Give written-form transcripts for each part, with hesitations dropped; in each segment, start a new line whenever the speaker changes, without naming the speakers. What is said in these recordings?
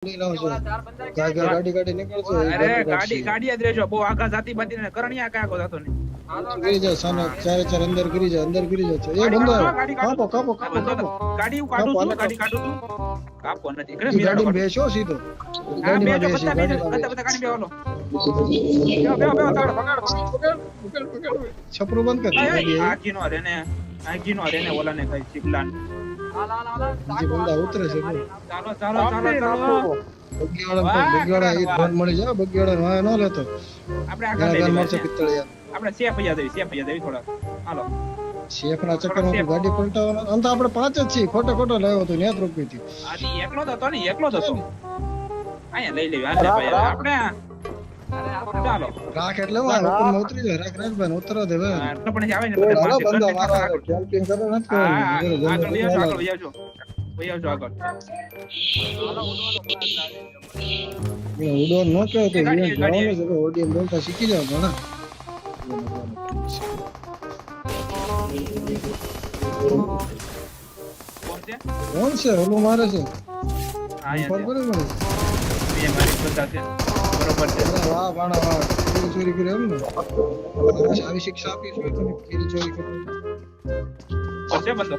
ગાડી ગાડી નીકળશે.
અરે ગાડી ગાડી જ રહેજો. બહુ આગા જાતી બાતી ને કરણિયા કાકો જાતો ને.
ગરી જા સાનો ચારે ચાર અંદર ગરી જા અંદર ગરી જા. એ બંદો કાપો કાપો કાપો કાપો.
ગાડી હું કાઢું છું ગાડી કાઢું છું. કાપો નથી. કરે
ગાડી બેસો સીધો.
ગાડી બેસો બધા ગાડી બેવાનો. બેવો તાળ પકડ
છપરું બંધ કર.
આગીનો રેને ઓલાને કઈ ચીપલાન.
જે બંદા ઉતરે છે
ચાલો
બગીવાળા એ ધોન મળી જાય. બગીવાળા વાય ન લેતો
આપણે આગળ લઈ
મારશે પિત્તળિયા.
આપણે સેફ પૈયા દેવી થોડા. હાલો
શેફના ચક્કરમાં તો ગાડી પલટાવવાનો. આમ તો આપણે પાંચ જ છીએ. ખોટો લાવ્યો તો ન્યાત રોકી હતી.
આજી એકલો જ હતો ને એકલો જ હતો. અહીંયા લઈ લેવી હાલે ભાઈ આપણે. ચાલો
રાખ એટલે હું ઉપરમાં ઉતરી જાય. રાખ ભાઈ ઉતરવા દે ભાઈ.
એટલે પણ આવે ને બધા માથે
બંદા મારવા કેમ્પિંગ કરો નથી કરવાનું.
આગળ લઈ આવજો આગળ.
ઉડો ન કહે તો ઇવેન્ટ જવાનું છે. ઓડિયન્સ બોલતા શીખી જાવ ઘણા. કોણ છે ઓલું મારે છે? બરોબર છે. વાહ બાણા વાહ. ચોરી કરી એમ ને આવી શિક્ષા આપી છે તમે. ચોરી કરો
છે બંદો.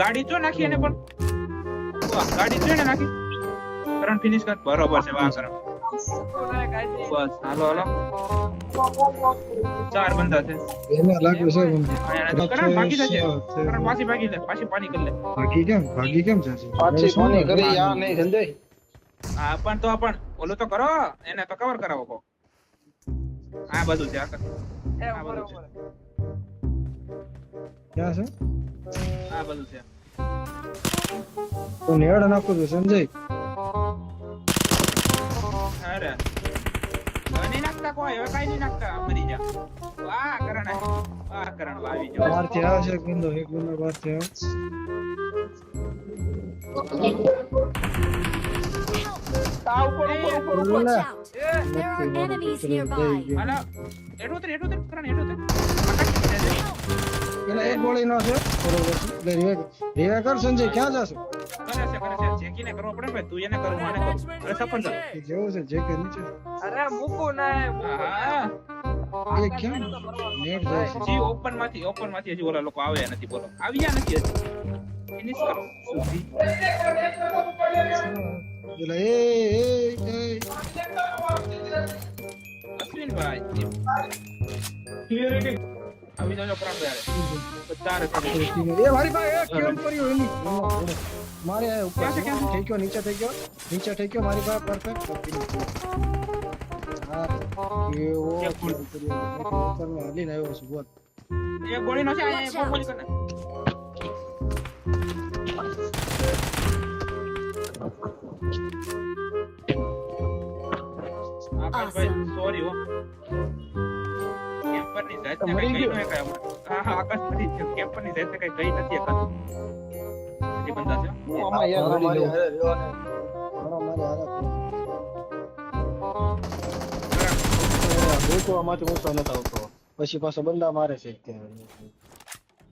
ગાડી જો નાખી એને પણ ગાડી જોઈને નાખી. કરણ ફિનિશ કર. બરોબર છે વાહ કરણ. બસ હાલો ચાર બંદા છે.
એને લાગ્યું છે
કરણ બાકી જશે. કરણ પાછી ભાગી લે. પાછી પાણી કરી લે.
ભાગી કેમ જશે?
પાછી પાણી કરી યા નહીં સંજય.
હા પણ તો પણ ઓલું તો કરો. એને તો કવર કરાવો કો. આ બધું છે આ બધું છે.
ક્યાં છે?
આ બધું છે.
તો નેડ નાખું છું સંજય.
અરે નહીં નાખતા કોઈ. હવે કઈ નહીં નાખતા. મરી જા. વાહ કરણ આવી જાવ.
બહાર થી આવે છે એક બંદો બહાર થી આવે.
Watch out! There are enemies nearby.
હાલો એડું કરણ
પેલા એક ગોળી નો છે. બરોબર છે. રીવે કર સંજય. ક્યાં જાશો?
કરે છે જેકીને કરવો પડે ભાઈ. તું એને કરું માને કરું. અરે સફળ
જેવું છે જે કે નીચે.
અરે મૂકો ને.
હા
એ કેમ નેટ જાય છે?
જી ઓપન માંથી હજી ઓલા લોકો આવ્યા નથી. બોલો આવ્યા નથી હજી. ફિનિશ કરો સુધી.
પેલા એ
અશ્વિનભાઈ ક્લિયરિટી આવી જાજો પ્રાણભાઈ. બધા રે
એ મારી પાસે કેમ કર્યો એની મારે આ ઉપર થઈ ગયો. નીચે થઈ ગયો મારી પાસે પરફેક્ટ. હા એવો ઉપરમાં હાલીને આવ્યો છું. બોલ
એક ગોળી નો છે. આ ગોળી કરને. ભાઈ સોરી હો. કેમ્પર ની જાત ને કઈ નો એક હા આકાશ મરી છે. કેમ્પર ની જાત ને કઈ ગઈ નથી એકાતું. એ બંદા છે.
હું આમાં યાર મારી હારે રહેવાને. દેખો આમાંથી ઊંચો ન આવતો.
પછી પાછો બંદા મારે છે.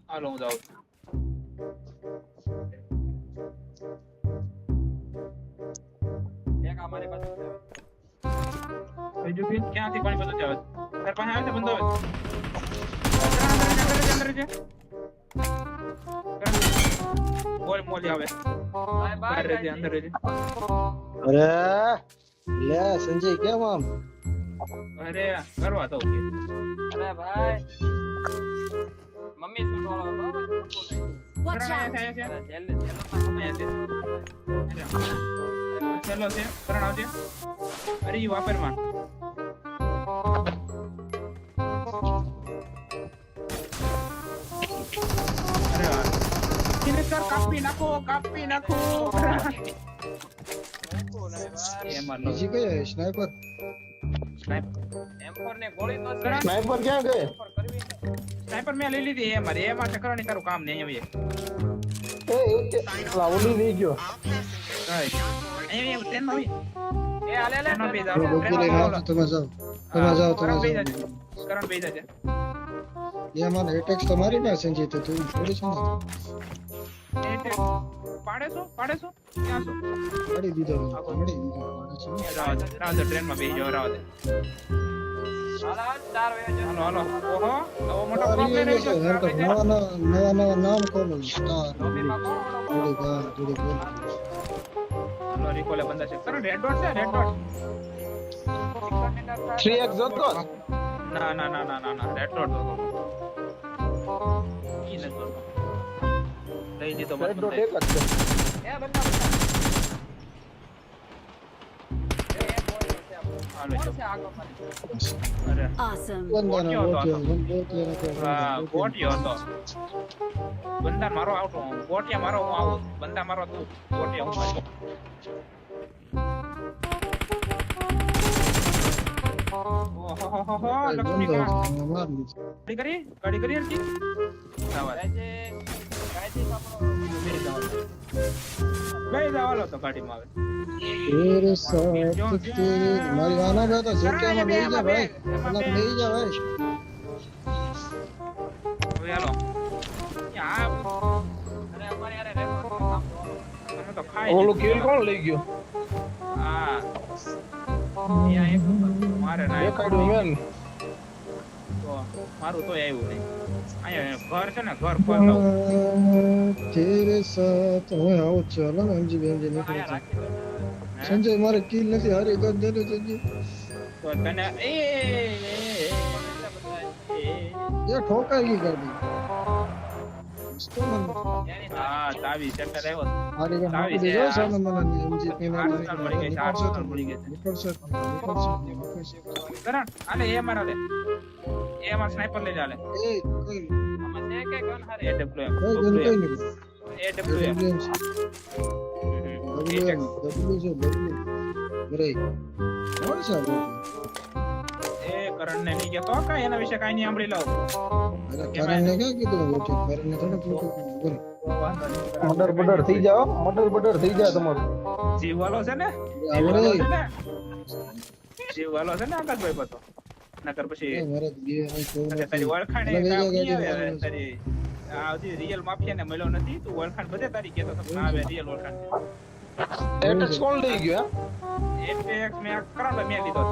હાલો હું જાઉં. એક અમારી પાસે બીજું ફીલ ક્યાંથી પાણી બધું આવે. તાર પાસે આવે છે બંદો આવે. અંદર છે. મોલી આવે. બહાર રહેજે અંદર રહેજે.
અરે લે સંજય કેમ આમ?
અરે કરવા દઉં કે.
અરે ભાઈ મમ્મી શું બોલો તો
Watch out!
ચલો છે કરણ આવજે. અરે ઈ વાપરમાં અરે ફિનિશ કર. કાપી નાખો એમાં લો.
બીજી કઈ સ્નાઈપર?
એમ્પર ને ગોળી તો
સ્નાઈપર ક્યાં ગઈ?
સ્નાઈપર મેં લઈ લીધી. એમાં ચક્રની તારું કામ નહીં હવે.
ઓલી લઈ ગયો.
અહીંયા ટ્રેનમાં આવી.
એ હાલે લે
ટ્રેનમાં બેસા.
તમે જાઓ.
કરણ બેસા છે.
એ મને એટેક્સ તો મારી ના સંજય તો તું થોડી છે ને.
પાડે છો ક્યાં છો
પાડી દીધો પાડી દીધો પાડે છે
રાવ ટ્રેન માં બેસી જાવ રાવ દે
હાલ, 4 વાગે જવાનું.
હાલો ઓહો નવો મોટો
આ
પ્રોબ્લેમ
રીલ છે યાર તો નવા નામ ખોલો સ્ટાર
લોબીમાં કોણ ઓલો?
થોડી બોલ
હાલો રિકોલે બંદા છે સર રેડ ડોટ છે રેડ ડોટ
3x જોતો
ના રેડ ડોટ ઈ ન જોતો લઈ દીધો મત
રેડ ડોટ
બંધાઈ.
એક જ છે
એ બંદા. એ બોલ છે આપણો.
હાલો
કોણ
જો
છે આગળ મારી?
અરે
Awesome.
બંદાના
બોટ્યો હતો.
બોટ્યો
હા બોટિયો હતો બંદા મારો આવતો બોટિયા મારો હું આવું બંદા મારો તું બોટિયા હું મારી ઓહોહોહો લક્ષ્મી ગાડી કરી હરજી આવા
ગાયજી આપણો
લઈ જાવ હાલો તો ગાડીમાં આવે
તેરે સાથ તેરે મારી વાના બે તો જગ્યામાં બેહી જા ભાઈ
એમાં બે.
બેહી જા ભાઈ
હવે હાલો યા
અરે અમારે યાર રેકોર્ડ કામ
તમે તો ખાઈ
ઓલું
લીધું.
કિલ કોણ લઈ ગયો
હા અહીંયા એક મારે ના
દેખાડ્યું મેન
તો મારું તો આવ્યું નહીં અહીંયા ઘર છે ને ઘર ખોલતા
તેરે સાથ હું આવું જ છું હાલો ને એમજી બેનજી નીકળી
અહીંયા
જાય
રાખી દો.
સંજય મારે કિલ નથી હારી કર દે સંજય
તો તને
એ ઠોકાઈ ગઈ ગાડી રસ્તો મને
એની
હા ચાવી સેટર આવ્યો
હારી કર
આવી
મૂકી
છે
દેજો
આ.
સામે મને એમજી પીને
આર્સેનલ મળી ગઈ છે, આર્સેનલ મળી ગઈ છે.
નીકળશે
કરણ આલે એ મારા લે એ માર સ્નાઈપર લઈ જા લે
એ કઈ
આમાં છે કે ગન હારે?
એ ડબ્લ્યુ
કઈ ગન કઈ નહીં
એ ડબ્લ્યુ
WM છે W બરે કોણ છે આ
એ કરણ ને નહીં કહેતો કાંઈ એના વિશે કાંઈ નહીં સાંભળી લઉં
અરે કરણ ને ક્યાં કીધું બોટે કરણ ને થોડું બોટે બોલ
મર્ડર બડર થઈ જાઓ મર્ડર બડર થઈ જાય તમારું
જીવ વાલો છે ને
આવડે
જીવ વાલો છે ને આકાશભાઈ બધો નકર પછી
મારે બે નહીં કોઈ
અરે તારી ઓળખાણ
એટલે
એ કામ
બીજા
નહીં આવે
ગાડી
તારી આ બધી રિયલ માફિયા ને મળ્યો નથી તું ઓળખાણ બધે તારી કહેતો તો ના આવે રિયલ ઓળખાણ
એટેચ કોણ લઈ ગયો
એટલે એક મેં કરણ મેં લીધો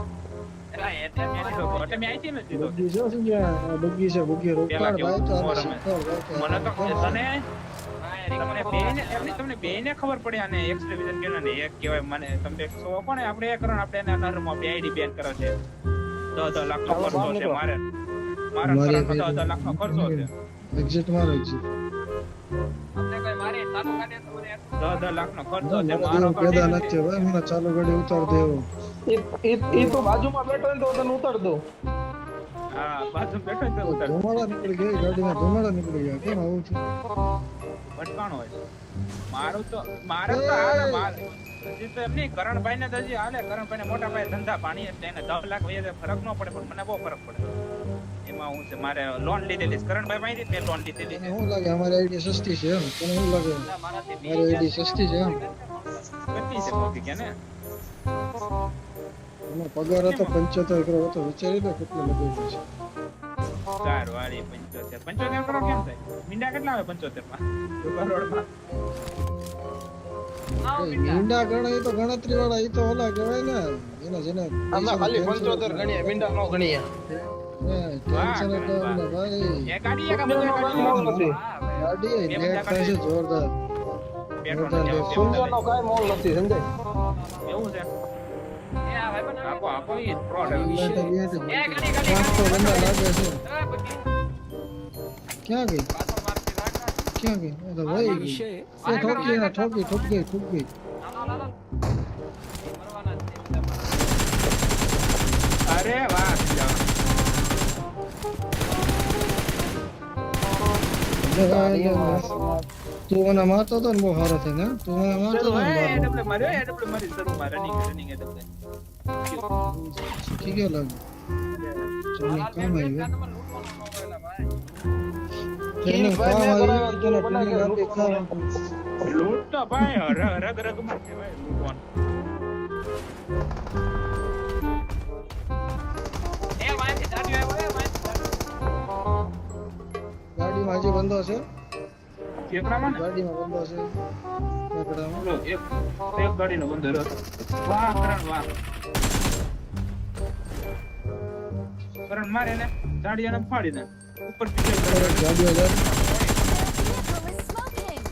એલા એટલે
મેં લીધો હતો. એટલે મેં અહીંથી નથી લીધો
બગી છે શું છે બગી છે બગી રોકાણ
કેવું
ભાઈ તો
મોર
આને
અમે.
શીખવાડ ભાઈ
મને તો તને
હા
તમને બેયને ખબર પડે આને એક્સટ્રીમિઝમ કેને ને એક કહેવાય મને તમે સો કોને આપણે એ કરો ને આપણે એના નરમાં બે આઈડી બેન કરો છે 10 લાખ નો ખર્ચો છે મારે મારા
મારી
કરણ 10 લાખ નો ખર્ચો છે
એક્ઝિટ મારો એક્ઝિટ
આપણે કોઈ મારી ચાલુ કાઢે તો મને
10 લાખ નો ખર્ચો છે
મારા
મારો
જેવો પેદા નથી ભાઈ મને ચાલુ ગાડી ઉતાર દેવો
એ તો બાજુમાં બેઠો ને તો તને ઉતાર દો
હા બાજુ બેઠો છે ઉતર
ધુમાડા નીકળી ગઈ ગાડીના ધુમાડા નીકળી ગયા કેમ આવું છે
ભટકાણો હોય મારું તો મારે તો હાલે માર હજી તો એમ નહીં કરણભાઈ ને તો હજી હાલે કરણભાઈ ને મોટા ભાઈ ધંધા પાણી એટલે એને 10 લાખ વયે ફરક ન પડે પણ મને બહુ ફરક પડે એમાં હું છે મારે લોન લીધેલી છે કરણભાઈ પાસેથી મેં લોન લીધેલી
તને
છે
શું લાગે અમારી આઈડી સસ્તી છે એમ તને શું લાગે
મારાથી
મારી આઈડી સસ્તી છે એમ
કેટલી છે કોફી કે ને
એનો પગાર હતો 75 કરોડ હતો વિચારી લો કેટલો બધો છે
4 વાળી 75 કરોડ કેમ થાય મીંડા કેટલા આવે 75 માં કરોડમાં
મીંડા ગણાય તો ગણતરી વાળા એ તો ઓલા કહેવાય ને એના જેને
અમે ખાલી 75 ગણીએ મીંડા નો ગણીએ
ટેન્શન તો અમને ભાઈ
એ ગાડી એક
નો કાંઈ મોલ નથી
ગાડી લેટ થાય છે જોરદાર
સુંદરનો કાંઈ મોલ નથી સમજાય
એવું છે
એ આ ભાઈ બનાવે
આપો આપો ઈ ફ્રોડ
એ ગાડી
પાંચ તો બંદા લાગે છે
એ બકી
ક્યાં ગઈ
પાછળ મારતી રાખ
ક્યાં ગઈ એ તો વહી ગઈ એ ઠોકી ના ઠોકી ઠોક ગઈ
નાનો મરવાના જ છે બધા.
અરે વાહ
તું મને મારતો હતો ને બહુ સારો થયો ને તું મને મારતો હતો ને
એડબ્લ્યુ માર્યો એડબ્લ્યુ મારી શરૂ માં રનિંગ એડબ્લ્યુ
શીખી ગયો લાગે ટ્રેનિંગ કામ આવી
નંબર લૂંટવાનો ન હોય એલા ભાઈ
ટ્રેનિંગ કામ આવી તને ટ્રેનિંગ આપી કામ
લૂંટ તો ભાઈ રગ રગ માં છે ભાઈ લૂંટવાનું
એ વાંચી દાડી આવ્યો એ વાંચી દાડી
ગાડીમાં હજી બંધો છે
ઠેકડામાં ને
ગાડીમાં બંધો છે ઠેકડામાં.
બોલો, એક ગાડીનો બંધ રહ્યો. વાહ કરણ વાહ. કરણ મારે ને ગાડીયાને ફાડી દે ઉપર પીછે કરે.
ગાડીઓ જાય.
Vehicle is smoking.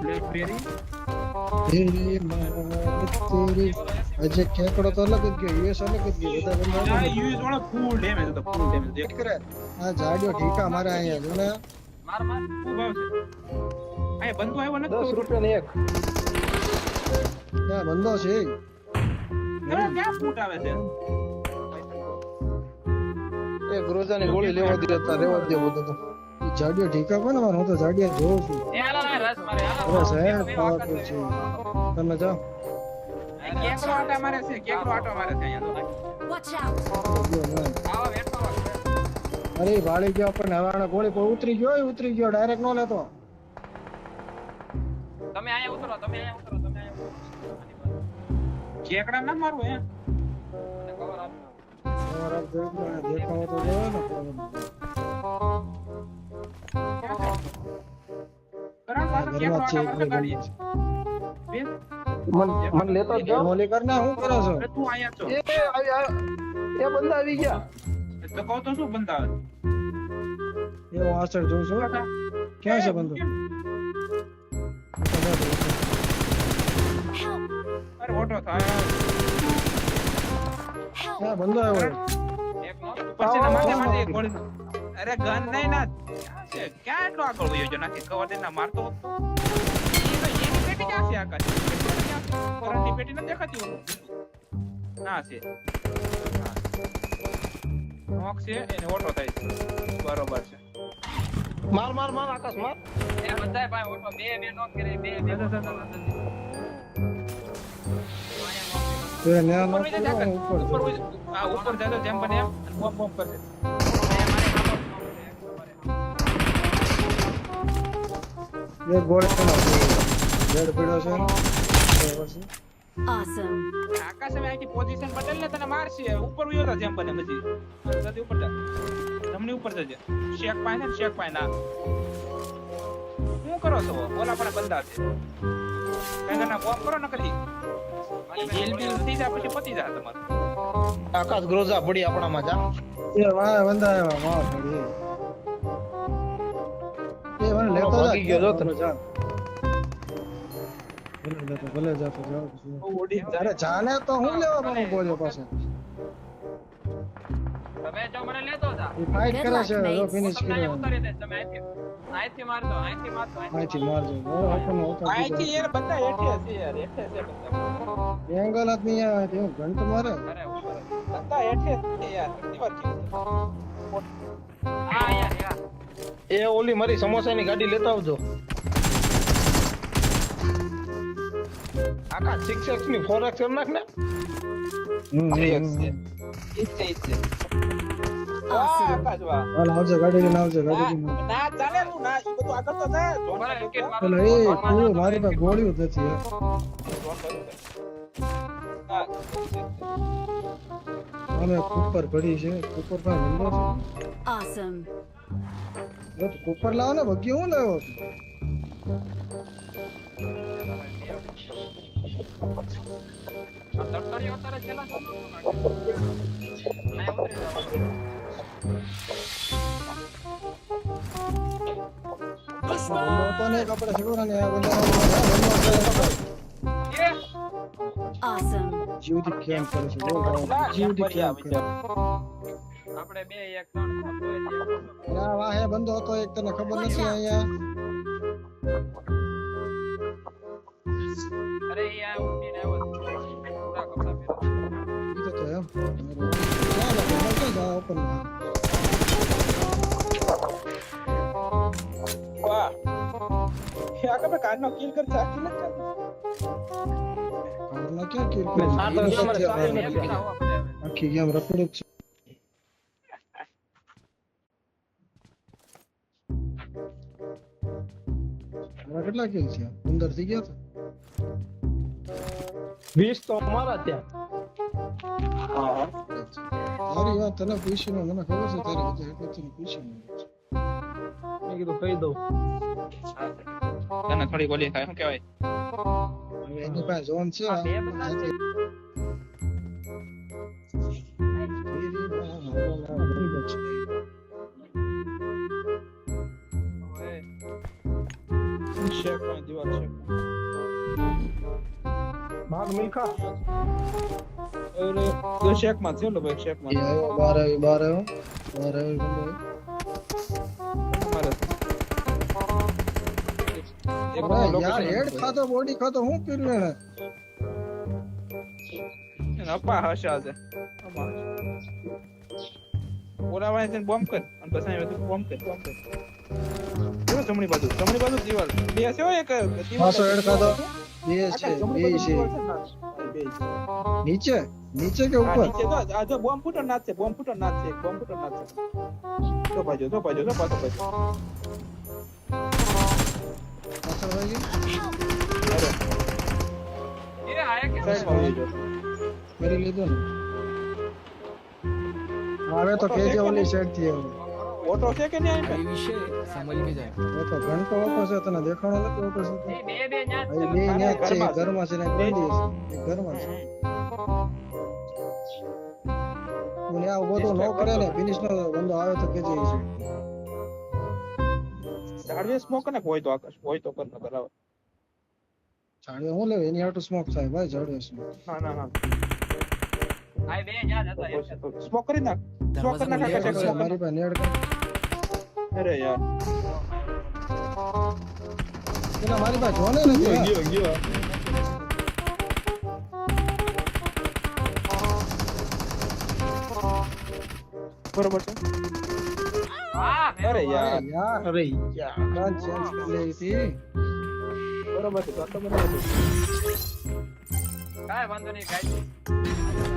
બ્લેક બેરી
તેરી માત તેરી. આજે ઠેકડો તો અલગ જ ગયો, યુએસ અલગ જ ગયો. બધા બંધો
આ
અલગ જ.
યુએસ વાળો ફૂલ ડેમેજ હતો, ફૂલ ડેમેજ. દેખ
કરે. આ જાડીઓ ઠીકા મારે અહીંયા જો ને.
માર માર
શું ભાવ છે? આ બંધો આવ્યો નથી
10 રૂપિયાની એક.
ત્યાં બંધો છે.
કરણ ક્યાં ફૂટ આવે છે?
એ ગ્રોઝાની ગોળી લેવા દે હતા, રેવા દે બધું તો.
ઈ જાડીઓ ઠીકા પણ મારે હું તો જાડિયા જોઉં છું.
એ હાલો ને રસ મારે હાલો
બસ હે પાવરફુલ છે. તમે જાઓ.
કેકડો આટા મારે છે, કેકડો આટો મારે છે અહીંયા તો.
Watch out.
જો ને.
આવો વેઠો
અરે ઈ વાળી ગયો પણ હવાના ગોળી પર ઉતરી ગયો ડાયરેક્ટ નો લેતો.
તમે અહીંયા ઉતરો તમે અહીંયા ઉતરો
કેકડા ના મારવું હે.
અને કવર આપો
સવાર આપ દેખાવો તો જોયો ને.
કરણ પાસે કેકડો
ઘરમાં છે
આટા મારતો ગાડી. બેન,
મન લેતો જ જાઓ.
મોલી કરના શું કરો છો?
અરે તું અહીંયા છો.
એ એ બંદા આવી ગયા.
તો કહું તો શું બંધ આવે?
એ હું આસળ જોઉં છું. ક્યાં છે બંધો?
Help.
અરે ઓટો થાય.
Help.
ક્યાં બંધો આવ્યો?
એક નો
પછી ના માથે માથે એક ગોળી. અરે ગન નહીં ના. ક્યાં છે? ક્યાં એટલો આગળ વયો જો નાખી કવર દે ના મારતો હોત તો. એની પેટી ક્યાં છે આકાશ? કરંટની પેટી નથી દેખાતી ઓલું. ના છે. નોક છે એને ઓટો થાય છે. બરોબર છે.
માર આકાશ માર.
એ બધાય ભાઈ ઓટો બે નોક કરી બે
એ ન્યા નો
ઉપર વઈ જા
હું ઉપર
ઉપર
છું.
વઈ જા. હા ઉપર જાતો જેમ બને એમ બોમ્બ બોમ્બ કરશે.
એક ગોળી નો રેડ પીડો છે ને. બરાબર છે.
Awesome.
આકાશ હવે આખી પોઝિશન બદલ ને તને મારશે. ઉપર વયો જા જેમ બને પછી. જલ્દી ઉપર જા. જમણી ઉપર જજે. શેક પાય ને શેક પાય ના. શું કરો છો? ઓલા પણ બંધા છે. કઈ ના બોમ્બ કરો ન કરી. જેલ બિલ થઈ જાય પછી પતી જાય તમારે.
આકાશ ગ્રોઝા પડી આપણામાં જા.
એ વાહ બંધા આવ્યા વાહ પડી. એ મને લેતો જા.
ભાગી ગયો જો તને.
જા. ભલે જાતો જાઓ.
ઓડી
અરે જાને તો હું લેવા પણ બોલ્યો પાસે.
તમે જો મને લેતો હતા
એ ફાઇટ કરે છે જો ફિનિશ
તમને અહીંયા
કર્યો.
ઉતારી દે તમે અહીંથી મારજો અહીંથી મારજો
અહીંથી મારજો. બરાબર આપણને હોતા
આઈથી યાર બધા હેઠે છે યાર હેઠે છે બધા.
એંગલ જ નહીં આવે તે હું ઘંટ મારે.
અરે ઉપર
બધા હેઠે છે યાર દીવાર કેવું
હા યાર
એ ઓલી મારી સમોસાની ગાડી લેતા આવજો. આકાશ 6x ની 4x કરી નાખ ને.
ઈચ્છે વાહ
Awesome.
આકાશ વાહ
હાલ આવજે ગાડી લઈને આવજે ગાડી લઈને આવજે.
ના ચાલે તું ના ઈ બધું આગળ તો થાય જોન
ઉપર વિકેટ મારો
પેલા એ તું મારી પાસે ગોળીઓ જ નથી યાર.
હા
અને કુપર પડી છે કુપર પાસે બંધો છે.
Awesome.
જો તું કુપર લાવો ને ભગ્ય હું લાવ્યો છું.
તડતડી ઉતારે છેલ્લા સમય અહીંયા ઉતરી જાવ
આ બંધો હતો ને એક આપણે છોકરા ને આ બંધો
એ
Awesome.
જીવથી કેમ કરે છે બહુ જીવથી કેમ કરે.
આપણે બે એક ત્રણ તો એ એક
આ વાહે બંધો હતો એક તને ખબર નથી અહીંયા.
અરે યાર ઉઠીને આવ્યો પૂરા કપડા પહેરો
ઈ તો છે એમ. ચાલો ક્યાં જાવ ઓપન માં.
વાહ એ આગળ કારનો કિલ કર ચાકી ન કર
કારના ક્યાં કિલ
મેં સાત રન અમારે સાત રન
એમ કીધા હોવા પડે હવે
આખી ગેમ રખડે જ છે. તારા કેટલા કિલ છે 15 થઈ ગયા છે.
20 તો અમારા ત્યાં.
હા
અચ્છા. તારી વાત તને પૂછીને મને ખબર છે તારી બધા એટલે તને પૂછીને
મેં કીધું કહી દઉં.
તને થોડી ઓલી થાય શું કહેવાય
હવે એની પાસે ઝોન છે
આ બે બધા છે.
શેકમાં દીવાલ શેકમાં
ભાગ મિલ્ખા.
અરે તો શેકમાં છે લો ભાઈ શેકમાં
એ આવ્યો બહાર આવ્યો ગમે
તમારે એક
અરે
location
યાર હેડ ખાતો બોડી ખાતો હું કર્યું એને
એને અપ્પા હશા છે ઓલા વાળા છે બોમ્બ કર અને પછી અહીં બધું બોમ્બ કર જો જમણી બાજુ દીવાલ બે છે હો એક દીવાલ
પાછો હેડ ખાતો બે છે
આખા જમણી
બે
બાજુ
છે
દીવાલ છે બે છે
નીચે કે
આ
ઉપર
નીચે તો આ જો બોમ્બ ફૂટર નાચ છે બોમ્બ ફૂટર નાચ છે તો ભાજો પાછો
પાછળ વાગી
અરે
એ આ એક
સાઈડમાં વહી જાઓ.
કરી લીધું ને હવે તો કેજે ઓલી સાઈડ થી આવે
ઓટો છે કે નહીં
ये विषय संभल के जाए.
હવે તો ઘંટો ઓટો છે તને દેખાણો નથી ઓટો છે
એ બે ન્યા જ
હવે
છે.
બે ન્યા જ છે એક
ઘરમાં
ઘરમાં છે ને એક બંદી છે એક ઘરમાં છે તું ને આવું બધું ન કરે ને ફિનિશ નો બંદો આવે તો કેજે છે
ઝાડવે સ્મોક ને હોય તો આકાશ હોય તો કર નકર આવે
ઝાડવે હું લેવે એની હાટુ સ્મોક થાય ભાઈ ઝાડવે સ્મોક
ના
આ બે ન્યા જ હતા એક જ.
સ્મોક કરી નાખ સ્મોક કરી નાખ આકાશ, એક smoke કરી
મારી પાસે નેડ કર
નાખ. અરે યાર
એના મારી પાસે જોને નથી
ગયો બરોબર છે
હા
અરે યાર
યાર
અરે યાર.
કાન ચેન્જ કરી લેવી હતી
બરોબર છે તો બરોબર છે
કાંઈ વાંધો નહીં કાંઈ